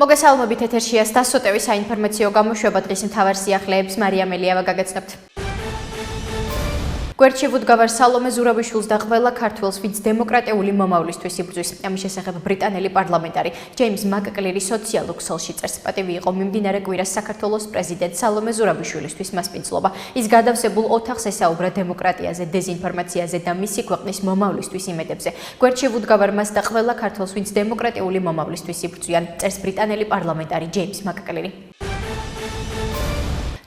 მოგესალმებით ეთერშია სტასოტევი საინფორმაციო გამოშვება დღის მთავარ სიახლეებს მარია მელიავა გაგაცნობთ. გვერდში ვუდგავარ სალომე ზურაბიშვილს და ყველა ქართველს, ვინც დემოკრატიული მომავლისთვის იბრძვის. ამის შესახებ ბრიტანელი პარლამენტარი ჯეიმს მაკ-კლერი სოციალურ ქსელში წერს. პატივი იყო მიმდინარე კვირას საქართველოს პრეზიდენტ სალომე ზურაბიშვილისთვის მასპინძლობა. ის გადავსებულ ოთახს ესაუბრა დემოკრატიაზე, დეზინფორმაციაზე და მისი ქვეყნის მომავლისთვის იმედებზე. გვერდში ვუდგავარ მას და ყველა ქართველს, ვინც დემოკრატიული მომავლისთვის იბრძვიან, წერს ბრიტანელი პარლამენტარი ჯეიმს მაკ-კლერი.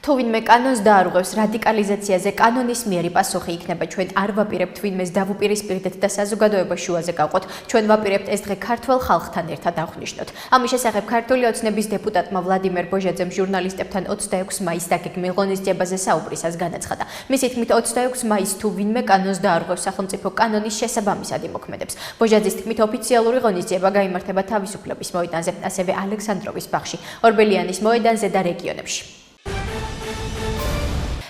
თუ ვინმე კანონს დაარღვევს რადიკალიზაციაზე, კანონის მიერი პასუხი იქნება. ჩვენ არ ვაპირებთ ვინმეს დავუპირისპირდეთ და საზოგადოებას შუაზე გავყოთ. ჩვენ ვაპირებთ ეს დღე ქართველ ხალხთან ერთად აღვნიშნოთ. ამის შესახებ ქართული ოცნების დეპუტატმა ვლადიმერ ბოჟაძემ ჟურნალისტებთან 26 მაისს დაგეგმილ ღონისძიებაზე საუბრისას განაცხადა. მისი თქმით 26 მაისს თუ ვინმე კანონს დაარღვევს, სახელმწიფო კანონის შესაბამისად იმოქმედებს. ბოჟაძის თქმით ოფიციალური ღონისძიება გაიმართება თავისუფლების მოედანზე, ასევე ალექსანდროვის ბაღში, ორბელიანის მოედანზე და რეგიონებში.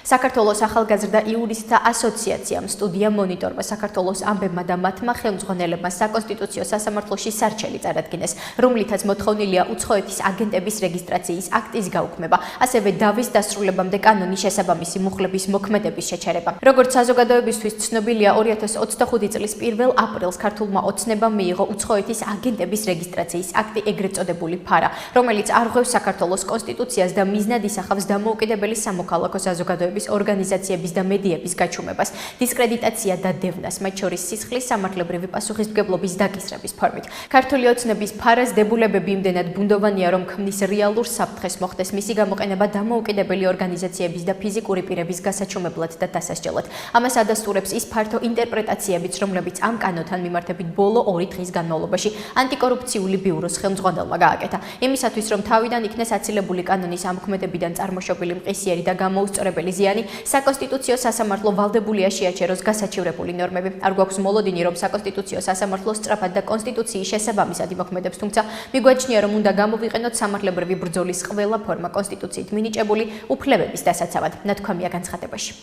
საქართველოს ახალგაზრდა იურისტთა ასოციაციამ სტუდია მონიტორმა საქართველოს ამბებმა და მათმა ხელმძღვანელებმა საკონსტიტუციო სასამართლოში სარჩელი წარადგინეს, რომლითაც მოთხოვნილია უცხოეთის აგენტების რეგისტრაციის აქტის გაუქმება, ასევე დავის დასრულებამდე კანონის შესაბამისი მუხლების მოქმედების შეჩერება. როგორც საზოგადოებისთვის ცნობილია, 2025 წლის 1 აპრილს ქართულმა ოცნებამ მიიღო უცხოეთის აგენტების რეგისტრაციის აქტი, ეგრეთ წოდებული ფარა, რომელიც არღვევს საქართველოს კონსტიტუციას და მიზნად ისახავს დამოუკიდებელი სამოქალაქო საზოგადოების ორგანიზაციების და მედიების გაჩუმებას, დისკრედიტაცია და დევნას, მათ შორის სისხლის სამართლებრივი პასუხისმგებლობის დაკისრების ფორმით. ქართული ოცნების ფარას დებულებები იმდენად ბუნდოვანია, რომ ქმნის რეალურ საფრთხეს მოხდეს მისი გამოყენება დამოუკიდებელი ორგანიზაციების და ფიზიკური პირების გასაჩუმებლად და დასასჯელად. ამას ადასტურებს ის ფართო ინტერპრეტაციებიც, რომლებიც ამ კანონთან მიმართებით ბოლო 2 დღის განმავლობაში ანტიკორუფციული ბიუროს ხელმძღვანელმა გააკეთა. იმისათვის, რომ თავიდან იქნეს აცილებული კანონის ამოქმედებიდან წარმოშობილი მყისიერი და გამოუსწორებელი ზიანი, საკონსტიტუციო სასამართლო ვალდებულია შეაჩეროს გასაჩივრებული ნორმები. არ გვაქვს მოლოდინი, რომ საკონსტიტუციო სასამართლო სწრაფად და კონსტიტუციის შესაბამისად იმოქმედებს, თუმცა მიგვაჩნია, რომ უნდა გამოვიყენოთ სამართლებრივი ბრძოლის ყველა ფორმა კონსტიტუციით მინიჭებული უფლებების დასაცავად, ნათქვამია განცხადებაში.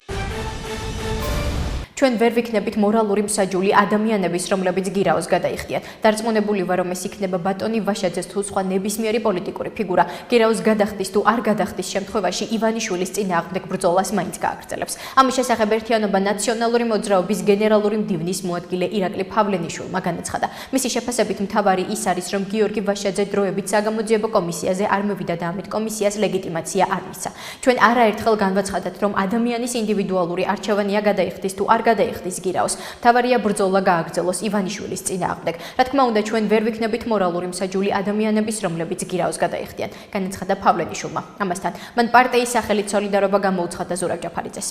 ჩვენ ვერ ვიქნებით მორალური მსაჯული ადამიანების, რომლებიც გირაოს გადაიხდიან. დარწმუნებული ვარ, რომ ეს იქნება ბატონი ვაშაძეს თუ სხვა ნებისმიერი პოლიტიკური ფიგურა. გირაოს გადახდის თუ არ გადახდის შემთხვევაში ივანიშვილის წინააღმდეგ ბრძოლას მაინც გააგრძელებს. ამის შესახებ ერთიანობა ნაციონალური მოძრაობის გენერალური მდივნის მოადგილე ირაკლი ფავლენიშვილმა განაცხადა. მისი შეფასებით მთავარი ის არის, რომ გიორგი ვაშაძე დროებით საგამოძიებო კომისიაზე არ მოვიდა და ამით კომისიას ლეგიტიმაცია არ მისცა. ჩვენ არაერთხელ განვაცხადეთ, რომ ადამიანის ინდივიდუალური არჩევანია გადაიხდის თუ არ გადაიხდის გირაოს. მთავარია ბრძოლა გააგრძელოს ივანიშვილის წინააღმდეგ. რა თქმა უნდა, ჩვენ ვერ ვიქნებით მორალური მსაჯული ადამიანების, რომლებიც გირაოს გადაიხდიან, განაცხადა ფავლენიშვილმა. ამასთან, მან პარტიის სახელით სოლიდარობა გამოუცხადა ზურაბ ჯაფარიძეს.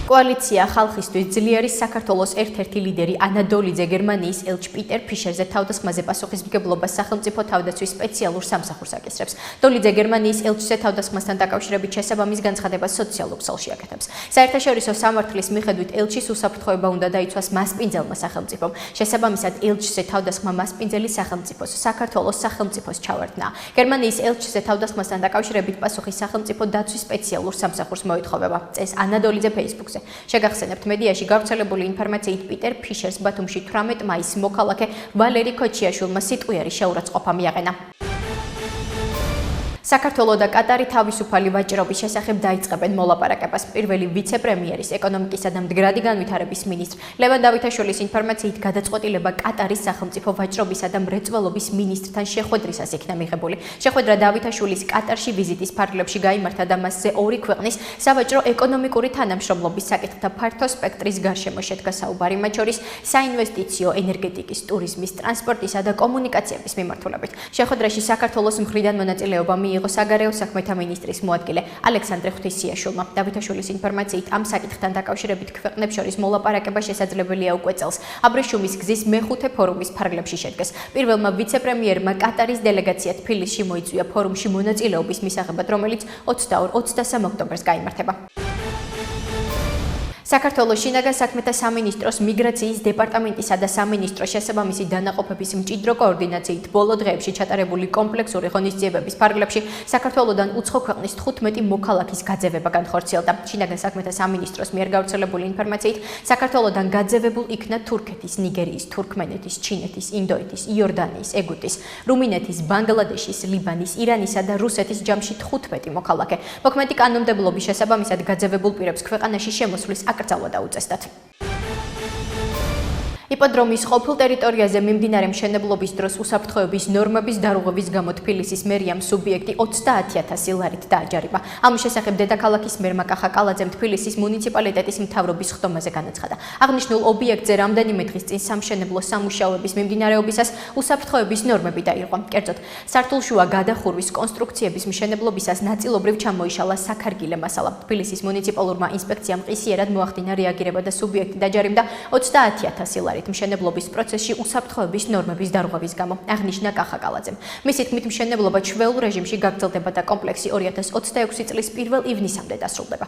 კოალიცია ხალხისთვის ძლიერის საქართველოს ერთ-ერთი ლიდერი ანა დოლიძე გერმანიის ელჩ პიტერ ფიშერზე თავდასხმაზე პასუხისმგებლობას სახელმწიფო თავდაცვის სპეციალურ სამსახურს აკისრებს. დოლიძე გერმანიის ელჩზე თავდასხმასთან დაკავშირებით შესაბამის განცხადებას სოციალურ ქსელში აკეთებს. საერთაშორისო სამართლის მიხედვით ელჩის უსაფრთხოება უნდა დაიცვას მასპინძელმა სახელმწიფომ. შესაბამისად ელჩზე თავდასხმა მასპინძელი სახელმწიფოს, საქართველოს სახელმწიფოს ჩავარდნა. გერმანიის ელჩზე თავდასხმასთან დაკავშირებით პასუხი სახელმწიფო დაცვის სპეციალურ სამსახურს მოეთხოვება, წეს ანა დოლიძე Facebook-ზე. შეგახსენებთ, მედიაში გავრცელებული ინფორმაციით პიტერ ფიშერს ბათუმში 18 მაისს მოქალაქე ვალერი ქოჩიაშვილმა სიტყვიერი შეურაცხყოფა მიაყენა. საქართველო და კატარი თავისუფალი ვაჭრობის შესახებ დაიწყებენ მოლაპარაკებას. პირველი ვიცე-პრემიერის, ეკონომიკისა და მდგრადი განვითარების მინისტრ ლევან დავითაშვილის ინფორმაციით გადაწყვეტილება კატარის სახელმწიფო ვაჭრობისა და მრეწველობის მინისტრთან შეხვედრისას იქნა მიღებული. შეხვედრა დავითაშვილის კატარში ვიზიტის ფარგლებში გაიმართა და მასზე 2 ქვეყნის სავაჭრო ეკონომიკური თანამშრომლობის საკითხთა ფართო სპექტრის გარშემო შედგა საუბარი, მათ შორის საინვესტიციო, ენერგეტიკის, ტურიზმის, ტრანსპორტისა და კომუნიკაციების მიმართულებით. შეხვედრაში საქართველოს მხრიდან მონაწილეობა მიიღო საგარეო საქმეთა მინისტრის მოადგილე ალექსანდრე ღვთისიაშვილმა. დავითაშვილის ინფორმაციით ამ საკითხთან დაკავშირებით ქვეყნებს შორის მოლაპარაკება შესაძლებელია უკვე წელს. აბრეშუმის გზის მეხუთე ფორუმის ფარგლებში შედგეს. პირველმა ვიცე-პრემიერმა კატარის დელეგაცია თბილისში მოიწვია ფორუმში მონაწილეობის მისაღებად, რომელიც 22-23 ოქტომბერს გაიმართება. საქართველოს შინაგან საქმეთა სამინისტროს მიგრაციის დეპარტამენტისა და სამინისტროს შესაბამისი დანაყოფების მჭიდრო კოორდინაციით ბოლო დღეებში ჩატარებული კომპლექსური ღონისძიებების ფარგლებში საქართველოდან უცხო ქვეყნის 15 მოქალაქის გაძევება განხორციელდა. შინაგან საქმეთა სამინისტროს მიერ გავრცელებული ინფორმაციით, საქართველოდან გაძევებულ იქნა თურქეთის, ნიგერიის, თურქმენეთის, ჩინეთის, ინდოეთის, იორდანიის, ეგვიპტის, რუმინეთის, ბანგლადეშის, ლიბანის, ირანისა და რუსეთის ჯამში 15 მოქალაქე. მოქმედი კანონმდებლობის შესაბამისად გაძევებულ პირებს ქვეყანაში შემოსვლის აკრძალვა დაუწესდათ. იპოდრომის ყოფილ ტერიტორიაზე მიმდინარე მშენებლობის დროს უსაფრთხოების ნორმების დარღვევის გამო თბილისის მერიამ სუბიექტი 30,000 ლარით დააჯარიმა. ამის შესახებ დედაქალაქის მერმა კახა კალაძემ თბილისის მუნიციპალიტეტის მთავრობის ხდომაზე განაცხადა. აღნიშნულ ობიექტზე რამდენიმე დღის წინ სამშენებლო სამუშაოების მიმდინარეობისას უსაფრთხოების ნორმები დაირღვა. კერძოდ, სართულშუა გადახურვის კონსტრუქციების მშენებლობისას ნაწილობრივ ჩამოიშალა საქარგილე მასალა. თბილისის მუნიციპალურმა ინსპექციამ ყისიერად მოახდინა რეაგირება და სუბიექტი დაჯარიმდა 30,000 ლარით. მშენებლობის პროცესში უსაფრთხოების ნორმების დარღვევის გამო, აღნიშნა კახა კალაძემ. მისი თქმით, მშენებლობა ჩვეულ რეჟიმში გაგრძელდება და კომპლექსი 2026 წლის 1 ივნისამდე დასრულდება.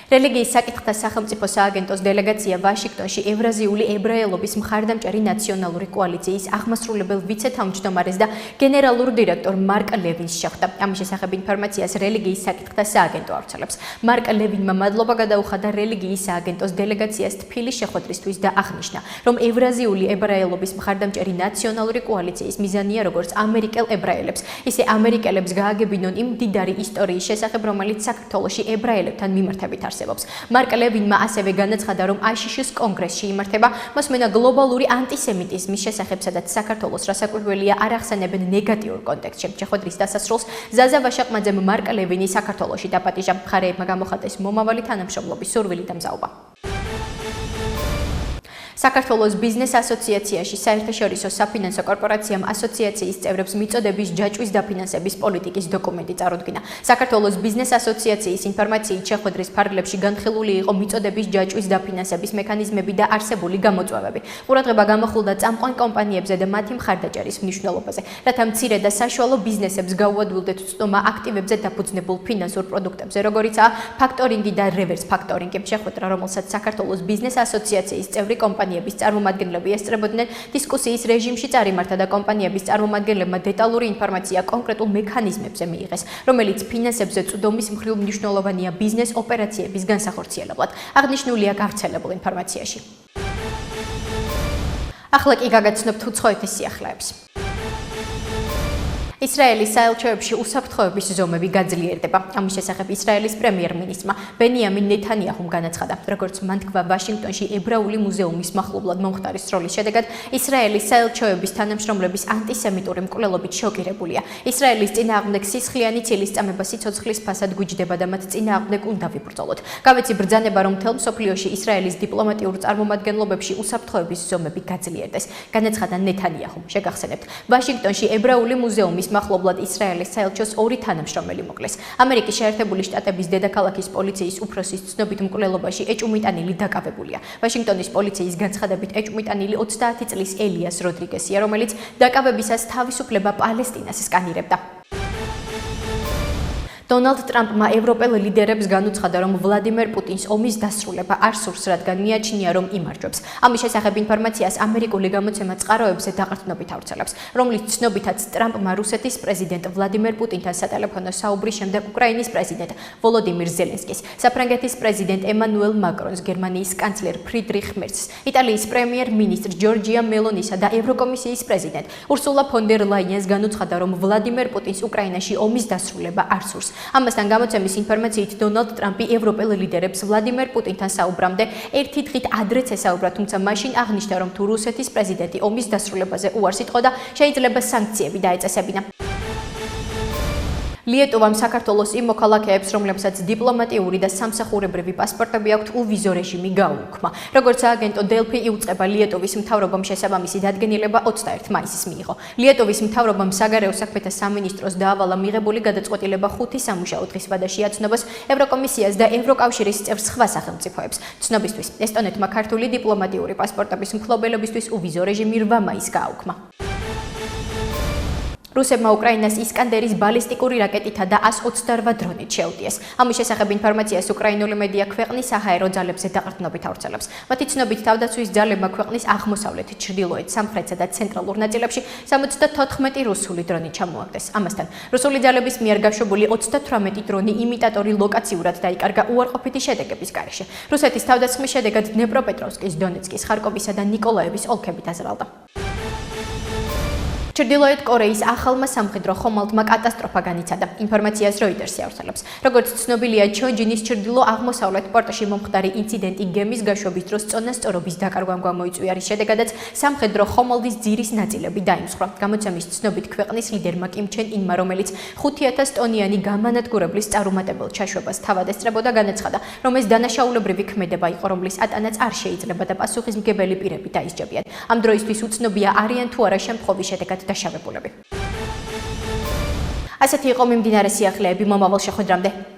რელიგიის საკითხთა სახელმწიფო სააგენტოს დელეგაცია ვაშინგტონში ევრაზიული ებრაელობის მხარდამჭერი ნაციონალური კოალიციის აღმასრულებელ ვიცე-თავმჯდომარეს და გენერალურ დირექტორ მარკ ლევინს შეხვდა. ამის შესახებ ინფორმაციას რელიგიის საკითხთა სააგენტო ავრცელებს. მარკ ლევინმა მადლობა გადაუხადა რელიგიის სააგენტოს დელეგაციას თბილის შეხვედრისთვის და აღნიშნა, რომ ევრაზიული ებრაელობის მხარდამჭერი ნაციონალური კოალიციის მიზანია როგორც ამერიკელ ებრაელებს, ისე ამერიკელებს გააგებინონ იმ მდიდარი ისტორიის შესახებ, რომელიც საქართველოში ებრაელებთან მიმართებით არსებობს. მარკ ლევინმა ასევე განაცხადა, რომ აშშ-ის კონგრესში იმართება მოსმენა გლობალური ანტისემიტიზმის შესახებ, სადაც საქართველოს რასაკვირველია არ ახსენებენ ნეგატიურ კონტექსტში. შეხვედრის დასასრულს ზაზა ვაშაყმაძემ მარკ ლევინი საქართველოში დაპატიჟა. მხარეებმა გამოხატეს მომავალი თანამშრომლობის სურვილი და მზაობა. საქართველოს ბიზნეს ასოციაციაში საერთაშორისო საფინანსო კორპორაციამ ასოციაციის წევრებს მიწოდების ჯაჭვის დაფინანსების პოლიტიკის დოკუმენტი წარუდგინა. საქართველოს ბიზნეს ასოციაციის ინფორმაციით შეხვედრის ფარგლებში განხილული იყო მიწოდების ჯაჭვის დაფინანსების მექანიზმები და არსებული გამოწვევები. ყურადღება გამოხულდა წამყვან კომპანიებზე და მათი მხარდაჭერის მნიშვნელობაზე, რათა მცირე და საშუალო ბიზნესებს გაუადვილდეთ ცნობა აქტივებზე დაფუძნებულ ფინანსურ პროდუქტებზე, როგორიცაა ფაქტორინგი და რევერს ფაქტორინგი. შეხვედრა, რომელსაც საქართველოს ბიზნეს ასოციაციის წევრი კომპანიების წარმომადგენლები ესწრებოდნენ, დისკუსიის რეჟიმში წარიმართა და კომპანიების წარმომადგენლებმა დეტალური ინფორმაცია კონკრეტულ მექანიზმებზე მიიღეს, რომელიც ფინანსებზე წვდომის მხრივ მნიშვნელოვანია ბიზნეს ოპერაციების განსახორციელებლად. აღნიშნულია გავრცელებულ ინფორმაციაში. ახლა კი გაგაცნობთ უცხოეთის სიახლეებს. ისრაელის საელჩოებში უსაფრთხოების ზომები გაძლიერდება. ამის შესახებ ისრაელის პრემიერ-მინისტრმა ბენიამინ ნეთანიაჰუმ განაცხადა, როგორც მან თქვა ვაშინგტონში ებრაული მუზეუმის მახლობლად მომხდარი სროლის შედეგად, ისრაელის საელჩოების თანამშრომლების ანტისემიტური მკვლელობით შოკირებულია. ისრაელის წინააღმდეგ სისხლიანი ცილისწამება სიცოცხლის ფასად გვიჯდება და მათ წინააღმდეგ უნდა ვიბრძოლოთ. გავეცი ბრძანება, რომ მთელ მსოფლიოში ისრაელის დიპლომატიურ წარმომადგენლობებში უსაფრთხოების ზომები გაძლიერდეს, განაცხადა ნეთანიაჰუმ. შეგახსენებთ, ვაშინგტონში ებრაული მუზეუმის მახლობლად ისრაელის საელჩოს 2 თანამშრომელი მოკლეს. ამერიკის შეერთებული შტატების დედაქალაქის პოლიციის უფროსის ცნობით მკვლელობაში ეჭვმიტანილი დაკავებულია. ვაშინგტონის პოლიციის განცხადებით ეჭვმიტანილი 30 წლის ელიას როდრიგესია, რომელიც დაკავებისას თავისუფლება პალესტინას სკანირებდა. დონალდ ტრამპმა ევროპელ ლიდერებს განუცხადა, რომ ვლადიმერ პუტინს ომის დასრულება არ სურს, რადგან მიაჩნია, რომ იმარჯვებს. ამის შესახებ ინფორმაციას ამერიკული გამოცემა წყაროებზე დაყრდნობით ავრცელებს, რომლის ცნობითაც ტრამპმა რუსეთის პრეზიდენტ ვლადიმერ პუტინთან სატელეფონო საუბრის შემდეგ უკრაინის პრეზიდენტ ვოლოდიმირ ზელენსკის, საფრანგეთის პრეზიდენტ ემანუელ მაკრონს, გერმანიის კანცლერ ფრიდრიხ მერცს, იტალიის პრემიერ-მინისტრ ჯორჯია მელონისა და ევროკომისიის პრეზიდენტ ურსულა ფონ დერ ლაიენს განუცხადა, რომ ვლადიმერ პუტინს უკრაინაში ომის დასრულება არ სურს. ამასთან გამოცემის ინფორმაციით დონალდ ტრამპი ევროპელ ლიდერებს ვლადიმერ პუტინთან საუბრამდე ერთი დღით ადრეც ესაუბრა, თუმცა მაშინ აღნიშნა, რომ თუ რუსეთის პრეზიდენტი ომის დასრულებაზე უარს იტყოდა და შეიძლება სანქციები დაეწესებინა. ლიეტოვამ საქართველოს იმ მოქალაქეებს, რომლებსაც დიპლომატიური და სამსახურებრივი პასპორტები აქვთ, უვიზო რეჟიმი გაუქმა. როგორც სააგენტო დელფი იუწყება, ლიეტოვის მთავრობამ შესაბამისი დადგენილება 21 მაისის მიიღო. ლიეტოვის მთავრობამ საგარეო საქმეთა სამინისტროს დაავალა მიღებული გადაწყვეტილება 5 სამუშაო დღის ვადაში აცნობას ევროკომისიას და ევროკავშირის წევრ სხვა სახელმწიფოებს. ცნობისთვის, ესტონეთმა ქართული დიპლომატიური პასპორტების მფლობელებისთვის უვიზო რეჟიმი 8 მაისს გააუქმა. რუსებმა უკრაინას ისკანდერის ბალისტიკური რაკეტითა და 128 დრონით შეუტიეს. ამის შესახებ ინფორმაციას უკრაინული მედია ქვეყნის საჰაერო ძალებზე დაყრდნობით ავრცელებს. მათი ცნობით თავდაცვის ძალებმა ქვეყნის აღმოსავლეთ, ჩრდილოეთ, სამხრეთსა და ცენტრალურ ნაწილებში 74 რუსული დრონი ჩამოაგდეს. ამასთან, რუსული ძალების მიერ გაშვებული 38 დრონი იმიტატორი ლოკაციურად დაიკარგა უარყოფითი შედეგების გარეშე. რუსეთის თავდასხმის შედეგად დნეპროპეტროვსკის, დონეცკის, ხარკოვის და ნიკოლაევის ოლქები დაზრალდა. ჩრდილოეთ კორეის ახალმა სამხედრო ხომალდმა კატასტროფა განიცადა. ინფორმაციას Reuters-ი ავრცელებს. როგორც ცნობილია, ჩონჯინის ჩრდილო-აღმოსავლეთ პორტში მომხდარი ინციდენტი გემის გაშვების დროს წონასწორობის დაკარგვამ გამოიწვია, რის შედეგადაც სამხედრო ხომალდის ძირის ნაწილები დაიმსხვრა. გამოცემის ცნობით ქვეყნის ლიდერმა კიმ ჩენ ინმა, რომელიც 5000 ტონიანი გამანადგურებლის წარუმატებელ ჩაშვებას თავად ესწრებოდა, განაცხადა, რომ ეს დანაშაულებრივი ქმედება იყო, რომლის ატანაც არ შეიძლება და პასუხისმგებელი პირები დაისჯებიან. ამ დროისთვის უცნობია, არიან თუ არა შემთხვევის შედეგად დაშავებულები. ასეთი იყო მიმდინარე სიახლეები მომავალ შეხვედრამდე.